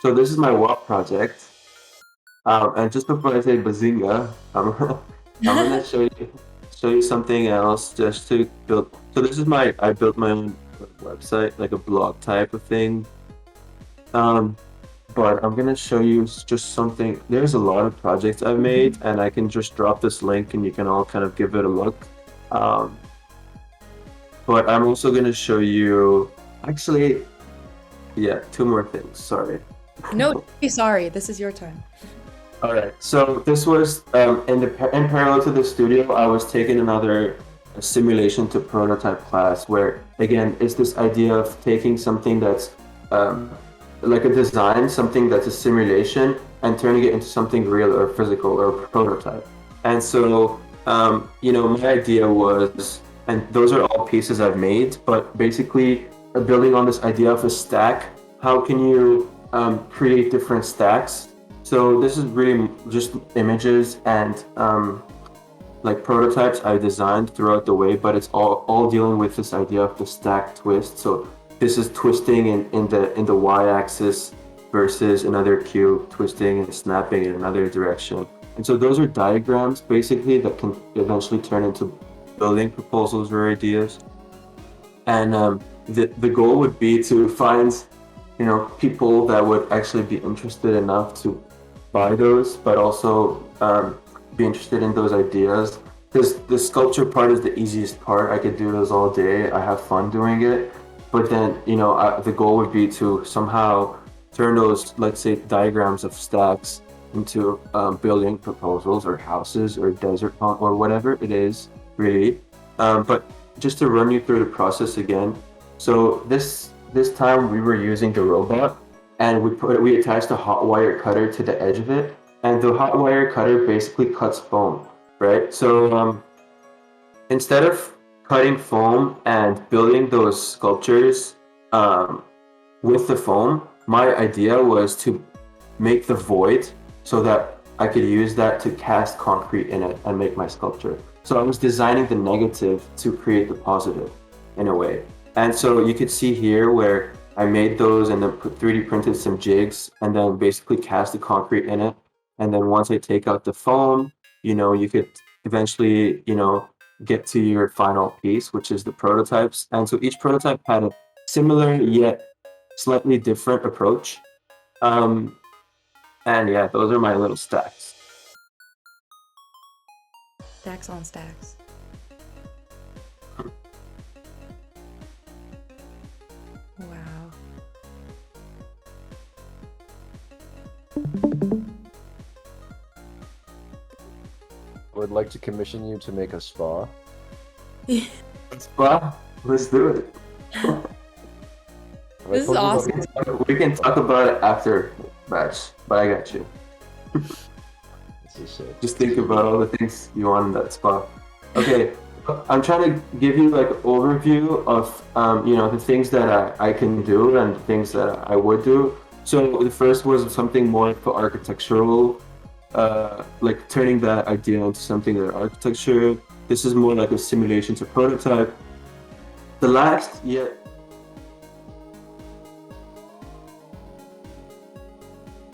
So this is my WAP project. And just before I say bazinga, I'm gonna show you something else just to build. So this is I built my own website, like a blog type of thing. Um, but I'm gonna show you just something. There's a lot of projects I've made, and I can just drop this link, and you can all kind of give it a look. Um, but I'm also gonna show you, actually, yeah, two more things. Sorry. No, don't be sorry. This is your time. All right. So this was in parallel to the studio, I was taking another simulation to prototype class, where again, it's this idea of taking something that's um, like a design, something that's a simulation, and turning it into something real or physical or a prototype. And so, my idea was, and those are all pieces I've made, but basically building on this idea of a stack, how can you create different stacks? So this is really just images and like prototypes I designed throughout the way, but it's all dealing with this idea of the stack twist. So this is twisting in the y-axis versus another cube twisting and snapping in another direction. And so those are diagrams basically that can eventually turn into building proposals or ideas. And the goal would be to find people that would actually be interested enough to buy those, but also be interested in those ideas. Because the sculpture part is the easiest part. I could do those all day. I have fun doing it. But then, the goal would be to somehow turn those, let's say, diagrams of stacks into building proposals or houses or desert or whatever it is, really. But just to run you through the process again. So this time we were using the robot, and we attached a hot wire cutter to the edge of it, and the hot wire cutter basically cuts foam, right? So instead of cutting foam and building those sculptures um, with the foam, my idea was to make the void so that I could use that to cast concrete in it and make my sculpture. So I was designing the negative to create the positive in a way. And so you could see here where I made those and then 3D printed some jigs and then basically cast the concrete in it. And then once I take out the foam, you could eventually, get to your final piece, which is the prototypes. And so each prototype had a similar yet slightly different approach. Um, and yeah, those are my little stacks. Stacks on stacks. Wow. I would like to commission you to make a spa. Spa, let's do it. This is awesome. We can talk about it after match, but I got you. This is sick. Just think about all the things you want in that spot. Okay, I'm trying to give you like an overview of the things that I can do and the things that I would do. So the first was something more for architectural, like turning that idea into something that architecture. This is more like a simulation to prototype. The last, yeah,